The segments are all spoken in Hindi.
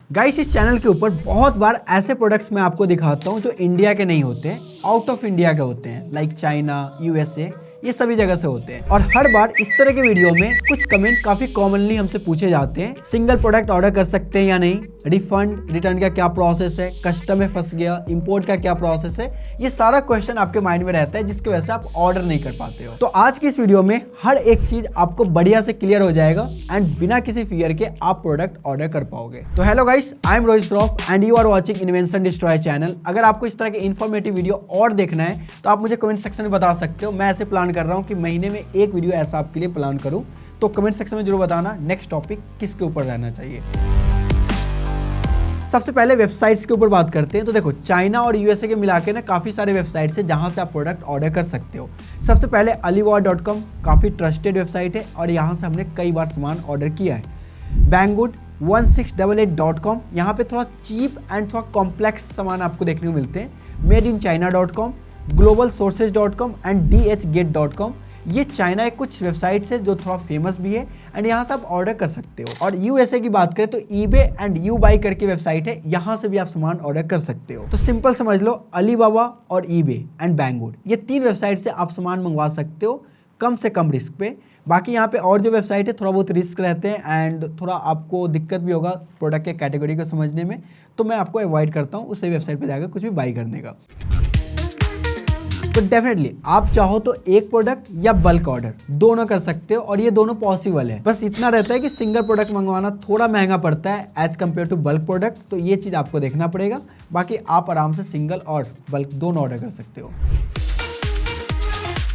गाइस इस चैनल के ऊपर बहुत बार ऐसे प्रोडक्ट्स मैं आपको दिखाता हूँ जो इंडिया के नहीं होते, आउट ऑफ इंडिया के होते हैं, लाइक चाइना, यूएसए, ये सभी जगह से होते हैं। और हर बार इस तरह के वीडियो में कुछ कमेंट काफी कॉमनली हमसे पूछे जाते हैं, सिंगल प्रोडक्ट ऑर्डर कर सकते हैं या नहीं, रिफंड रिटर्न का क्या प्रोसेस है, कस्टम में फंस गया, इंपोर्ट का क्या प्रोसेस है, ये सारा क्वेश्चन आपके माइंड में रहता है जिसकी वजह से आप ऑर्डर नहीं कर पाते हो। तो आज की इस वीडियो में हर एक चीज आपको बढ़िया से क्लियर हो जाएगा एंड बिना किसी फियर के आप प्रोडक्ट ऑर्डर कर पाओगे। तो hello guys, I am Rohit Shroff and you are watching invention destroy channel. अगर आपको इस तरह के इन्फॉर्मेटिव वीडियो और देखना है तो आप मुझे कमेंट सेक्शन में बता सकते हो। मैं ऐसे प्लान कर रहा हूँ कि महीने में एक वीडियो ऐसा आपके लिए प्लान करूं, तो कमेंट सेक्शन में जरूर बताना नेक्स्ट टॉपिक किसके ऊपर रहना चाहिए। सबसे पहले वेबसाइट्स के ऊपर बात करते हैं। तो देखो, चाइना और यूएसए के मिला के ना काफ़ी सारे वेबसाइट्स हैं जहां से आप प्रोडक्ट ऑर्डर कर सकते हो। सबसे पहले Alibaba.com काफ़ी ट्रस्टेड वेबसाइट है और यहाँ से हमने कई बार सामान ऑर्डर किया है। Banggood 1688.com, यहाँ पे थोड़ा चीप एंड थोड़ा कॉम्प्लेक्स सामान आपको देखने को मिलते हैं। MadeInChina.com, GlobalSources.com एंड DHgate.com, ये चाइना के कुछ वेबसाइट्स है जो थोड़ा फेमस भी है एंड यहाँ से आप ऑर्डर कर सकते हो। और यूएसए की बात करें तो eBay एंड YouBuy करके वेबसाइट है, यहाँ से भी आप सामान ऑर्डर कर सकते हो। तो सिंपल समझ लो, अलीबाबा और eBay एंड Banggood, ये तीन वेबसाइट से आप सामान मंगवा सकते हो कम से कम रिस्क पे। बाकी यहाँ पे और जो वेबसाइट है थोड़ा बहुत रिस्क रहते हैं एंड थोड़ा आपको दिक्कत भी होगा प्रोडक्ट के कैटेगरी को समझने में, तो मैं आपको अवॉइड करता हूँ उस वेबसाइट पर जाकर कुछ भी बाई करने का। तो डेफिनेटली आप चाहो तो एक प्रोडक्ट या बल्क ऑर्डर दोनों कर सकते हो और ये दोनों पॉसिबल है। बस इतना रहता है कि सिंगल प्रोडक्ट मंगवाना थोड़ा महंगा पड़ता है as compared to bulk product, तो ये चीज़ आपको देखना पड़ेगा। बाकी आप आराम से सिंगल और बल्क दोनों ऑर्डर कर सकते हो।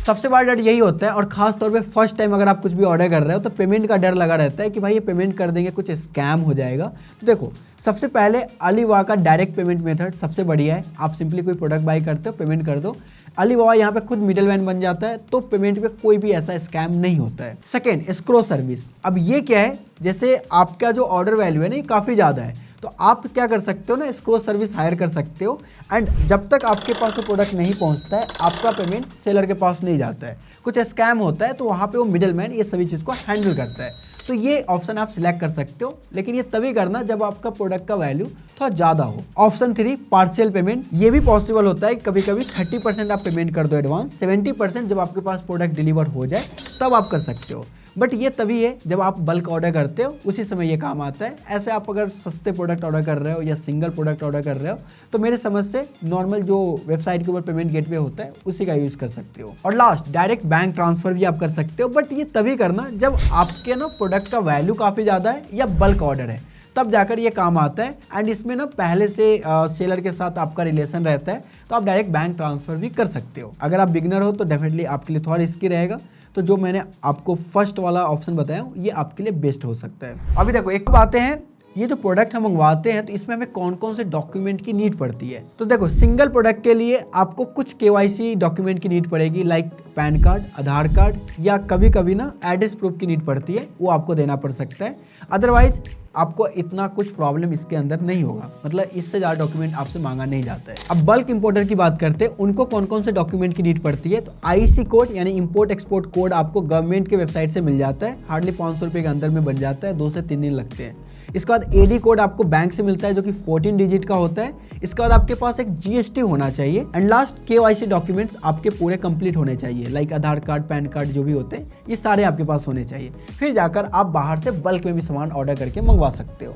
सबसे बड़ा डर यही होता है, और खास तौर पे फर्स्ट टाइम अगर आप कुछ भी ऑर्डर कर रहे हो तो पेमेंट का डर लगा रहता है कि भाई ये पेमेंट कर देंगे कुछ स्कैम हो जाएगा। तो देखो, सबसे पहले अलीबाबा का डायरेक्ट पेमेंट मेथड सबसे बढ़िया है। आप सिंपली कोई प्रोडक्ट बाई करते हो, पेमेंट कर दो, अलीबाबा यहाँ पे खुद मिडिल मैन बन जाता है, तो पेमेंट पे कोई भी ऐसा स्कैम नहीं होता है। Second, escrow service. अब ये क्या है, जैसे आपका जो ऑर्डर वैल्यू है ना ये काफ़ी ज़्यादा है, तो आप क्या कर सकते हो ना, एस्क्रो सर्विस हायर कर सकते हो एंड जब तक आपके पास वो प्रोडक्ट नहीं पहुंचता है आपका पेमेंट सेलर के पास नहीं जाता है। कुछ स्कैम होता है तो वहाँ पे वो मिडिल मैन ये सभी चीज़ को हैंडल करता है, तो ये ऑप्शन आप सिलेक्ट कर सकते हो, लेकिन ये तभी करना जब आपका प्रोडक्ट का वैल्यू थोड़ा ज़्यादा हो। Option 3, partial payment. ये भी पॉसिबल होता है, कभी कभी 30% आप पेमेंट कर दो एडवांस, 70% जब आपके पास प्रोडक्ट डिलीवर हो जाए तब आप कर सकते हो। बट ये तभी है जब आप बल्क ऑर्डर करते हो, उसी समय ये काम आता है। ऐसे आप अगर सस्ते प्रोडक्ट ऑर्डर कर रहे हो या सिंगल प्रोडक्ट ऑर्डर कर रहे हो तो मेरे समझ से नॉर्मल जो वेबसाइट के ऊपर पेमेंट गेटवे होता है उसी का यूज़ कर सकते हो। और लास्ट, डायरेक्ट बैंक ट्रांसफर भी आप कर सकते हो, बट ये तभी करना जब आपके ना प्रोडक्ट का वैल्यू काफ़ी ज़्यादा है या बल्क ऑर्डर है, तब जाकर ये काम आता है। एंड इसमें ना पहले से सेलर के साथ आपका रिलेशन रहता है, तो आप डायरेक्ट बैंक ट्रांसफर भी कर सकते हो। अगर आप बिगनर हो तो डेफिनेटली आपके लिए थोड़ा रिस्की रहेगा, तो जो मैंने आपको फर्स्ट वाला ऑप्शन बताया ये आपके लिए बेस्ट हो सकता है। अभी देखो, एक बात है, ये जो प्रोडक्ट हम मंगवाते हैं तो इसमें हमें कौन कौन से डॉक्यूमेंट की नीड पड़ती है। तो देखो, सिंगल प्रोडक्ट के लिए आपको कुछ KYC डॉक्यूमेंट की नीड पड़ेगी, लाइक पैन कार्ड, आधार कार्ड, या कभी कभी ना एड्रेस प्रूफ की नीड पड़ती है, वो आपको देना पड़ सकता है। अदरवाइज आपको इतना कुछ प्रॉब्लम इसके अंदर नहीं होगा, मतलब इससे ज़्यादा डॉक्यूमेंट आपसे मांगा नहीं जाता है। अब बल्क इंपोर्टर की बात करते हैं, उनको कौन कौन से डॉक्यूमेंट की नीड पड़ती है। तो IC कोड यानी इंपोर्ट एक्सपोर्ट कोड आपको गवर्नमेंट के वेबसाइट से मिल जाता है, हार्डली 500 रुपये के अंदर में बन जाता है, 2 से 3 दिन लगते हैं। इसके बाद AD कोड आपको बैंक से मिलता है जो कि 14 डिजिट का होता है। इसके बाद आपके पास एक GST होना चाहिए एंड लास्ट KYC डॉक्यूमेंट्स आपके पूरे कंप्लीट होने चाहिए, लाइक आधार कार्ड, पैन कार्ड जो भी होते हैं, ये सारे आपके पास होने चाहिए। फिर जाकर आप बाहर से बल्क में भी सामान ऑर्डर करके मंगवा सकते हो।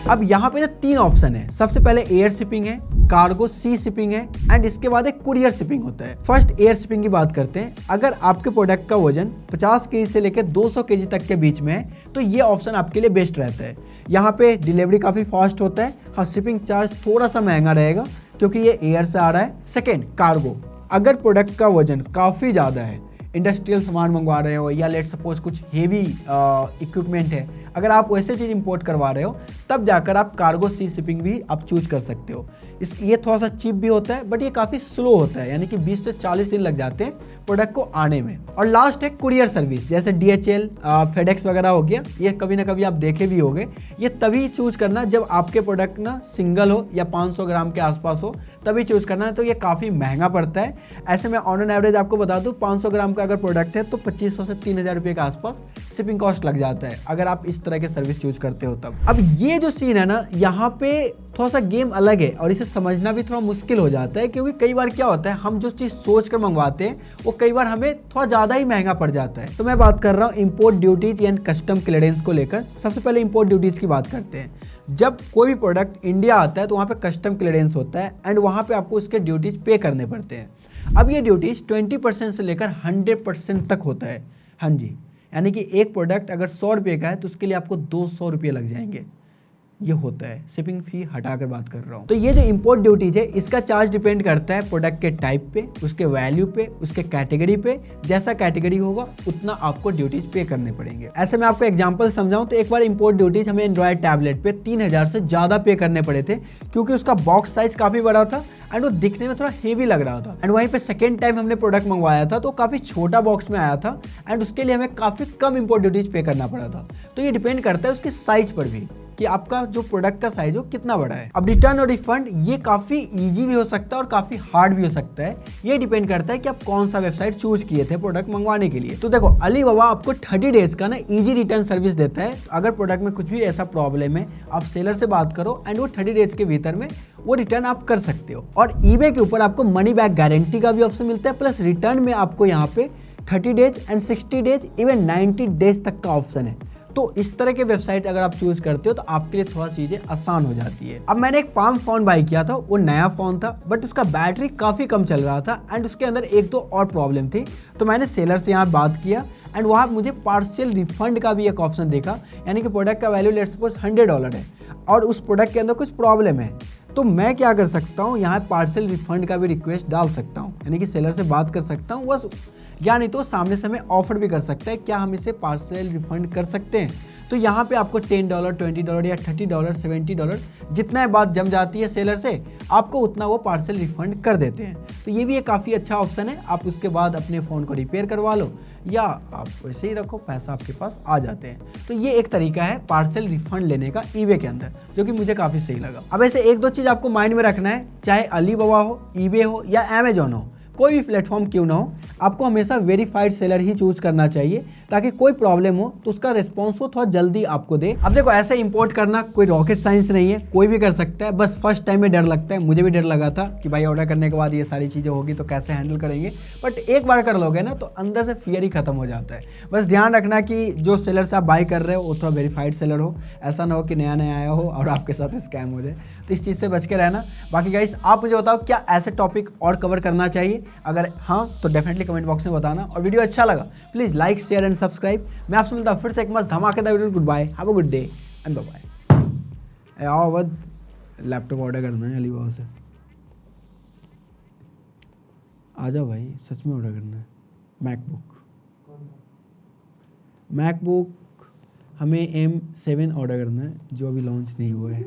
अब यहाँ पे ना 3 ऑप्शन है। सबसे पहले एयर शिपिंग है, कार्गो सी शिपिंग है एंड इसके बाद एक कुरियर शिपिंग होता है। फर्स्ट एयर शिपिंग की बात करते हैं। अगर आपके प्रोडक्ट का वजन 50 kg से लेकर 200 kg तक के बीच में है तो ये ऑप्शन आपके लिए बेस्ट रहता है। यहाँ पे डिलीवरी काफ़ी फास्ट होता है। हाँ, शिपिंग चार्ज थोड़ा सा महंगा रहेगा क्योंकि ये एयर से आ रहा है। Second, cargo. अगर प्रोडक्ट का वजन काफ़ी ज़्यादा है, इंडस्ट्रियल सामान मंगवा रहे हो या लेट सपोज कुछ हेवी इक्विपमेंट है, अगर आप वैसे चीज़ इंपोर्ट करवा रहे हो तब जाकर आप कार्गो सी शिपिंग भी आप चूज कर सकते हो। ये थोड़ा सा चीप भी होता है बट ये काफ़ी स्लो होता है, यानी कि 20 से 40 दिन लग जाते हैं प्रोडक्ट को आने में। और लास्ट है कुरियर सर्विस, जैसे DHL, FedEx वगैरह हो गया, ये कभी ना कभी आप देखे भी होंगे। ये तभी चूज करना जब आपके प्रोडक्ट ना सिंगल हो या 500 ग्राम के आसपास हो, तभी चूज करना है। तो ये काफ़ी महंगा पड़ता है। ऐसे मैं ऑन एन एवरेज आपको बता दूँ, 500 ग्राम का अगर प्रोडक्ट है तो 2500 से 3000 रुपये के आसपास शिपिंग कॉस्ट लग जाता है। अगर आप इस तरह के सर्विस चूज करते हो तब। अब ये जो सीन है ना, यहाँ पे थोड़ा सा गेम अलग है और इसे समझना भी थोड़ा मुश्किल हो जाता है, क्योंकि कई बार क्या होता है हम जो चीज़ सोच कर मंगवाते हैं वो कई बार हमें थोड़ा ज़्यादा ही महंगा पड़ जाता है। तो मैं बात कर रहा हूँ import duties and custom clearance को लेकर। सबसे पहले इंपोर्ट ड्यूटीज की बात करते हैं। जब कोई भी प्रोडक्ट इंडिया आता है तो वहाँ पे कस्टम क्लियरेंस होता है एंड वहाँ पे आपको उसके ड्यूटीज पे करने पड़ते हैं। अब ये ड्यूटीज 20% से लेकर 100% तक होता है। हाँ जी, यानी कि एक प्रोडक्ट अगर 100 रुपये का है तो उसके लिए आपको 200 रुपये लग जाएंगे। ये होता है, शिपिंग फी हटाकर बात कर रहा हूँ। तो ये जो इंपोर्ट ड्यूटीज है इसका चार्ज डिपेंड करता है प्रोडक्ट के टाइप पे, उसके वैल्यू पे, उसके कैटेगरी पे। जैसा कैटेगरी होगा उतना आपको ड्यूटीज पे करने पड़ेंगे। ऐसे मैं आपको एग्जांपल समझाऊं तो एक बार इंपोर्ट ड्यूटीज हमें एंड्रॉयड टैबलेट पे 3000 से ज़्यादा पे करने पड़े थे, क्योंकि उसका बॉक्स साइज काफ़ी बड़ा था एंड वो दिखने में थोड़ा हेवी लग रहा था। एंड वहीं पे सेकेंड टाइम हमने प्रोडक्ट मंगवाया था तो काफ़ी छोटा बॉक्स में आया था एंड उसके लिए हमें काफ़ी कम इंपोर्ट ड्यूटीज पे करना पड़ा था। तो ये डिपेंड करता है उसके साइज पर भी कि आपका जो प्रोडक्ट का साइज हो कितना बड़ा है। अब रिटर्न और रिफंड ये काफ़ी इजी भी हो सकता है और काफ़ी हार्ड भी हो सकता है। ये डिपेंड करता है कि आप कौन सा वेबसाइट चूज किए थे प्रोडक्ट मंगवाने के लिए। तो देखो अलीबाबा आपको 30 डेज का ना इजी रिटर्न सर्विस देता है। अगर प्रोडक्ट में कुछ भी ऐसा प्रॉब्लम है आप सेलर से बात करो एंड वो 30 डेज के भीतर में वो रिटर्न आप कर सकते हो। और ईबे के ऊपर आपको मनी बैक गारंटी का भी ऑप्शन मिलता है, प्लस रिटर्न में आपको यहाँ पे 30 days and 60 days even 90 days तक का ऑप्शन है। तो इस तरह के वेबसाइट अगर आप चूज करते हो तो आपके लिए थोड़ा चीजें आसान हो जाती है। अब मैंने एक पाम फोन बाय किया था, वो नया फोन था बट उसका बैटरी काफी कम चल रहा था एंड उसके अंदर एक दो और प्रॉब्लम थी। तो मैंने सेलर से यहाँ बात किया एंड वहाँ मुझे पार्शियल रिफंड का भी एक ऑप्शन देखा, यानी कि प्रोडक्ट का वैल्यू लेट्स सपोज $100 है और उस प्रोडक्ट के अंदर कुछ प्रॉब्लम है। तो मैं क्या कर सकता हूँ, यहाँ पार्शियल रिफंड का भी रिक्वेस्ट डाल सकता हूँ, यानी कि सेलर से बात कर सकता हूँ बस, या नहीं तो सामने से हमें ऑफर भी कर सकता है क्या हम इसे पार्शियल रिफंड कर सकते हैं। तो यहाँ पे आपको $10, $20 या $30, $70 जितना बात जम जाती है सेलर से आपको उतना वो पार्सल रिफंड कर देते हैं। तो ये भी एक काफ़ी अच्छा ऑप्शन है। आप उसके बाद अपने फ़ोन को रिपेयर करवा लो या आप वैसे ही रखो, पैसा आपके पास आ जाते हैं। तो ये एक तरीका है पार्सल रिफंड लेने का ईबे के अंदर, जो कि मुझे काफ़ी सही लगा। अब ऐसे एक दो चीज़ आपको माइंड में रखना है, चाहे अलीबाबा हो, ईबे हो या अमेजॉन हो, कोई भी प्लेटफॉर्म क्यों ना हो, आपको हमेशा वेरीफाइड सेलर ही चूज करना चाहिए ताकि कोई प्रॉब्लम हो तो उसका रिस्पॉन्स हो थोड़ा जल्दी आपको दे। अब देखो ऐसे इंपोर्ट करना कोई रॉकेट साइंस नहीं है, कोई भी कर सकता है। बस फर्स्ट टाइम में डर लगता है, मुझे भी डर लगा था कि भाई ऑर्डर करने के बाद ये सारी चीज़ें होगी तो कैसे हैंडल करेंगे, बट एक बार कर लोगे ना तो अंदर से फियर ही खत्म हो जाता है। बस ध्यान रखना कि जो सेलर से आप बाय कर रहे हो वो थोड़ा वेरीफाइड सेलर हो, ऐसा ना हो कि नया नया आया हो और आपके साथ स्कैम हो जाए। तो इस चीज़ से बच के रहना। बाकी गाइस आप मुझे बताओ क्या ऐसे टॉपिक और कवर करना चाहिए, अगर हाँ तो डेफिनेटली कमेंट बॉक्स में बताना। और वीडियो अच्छा लगा please like share and subscribe. मैं आपसे मिलता हूँ फिर से एक मस्त धमाकेदार video. Good bye, have a good day and bye bye. आओ अब लैपटॉप ऑर्डर करना है अलीबाबा से, आ जाओ भाई, सच में ऑर्डर करना है। मैकबुक हमें M7 ऑर्डर करना है जो अभी लॉन्च नहीं हुआ है।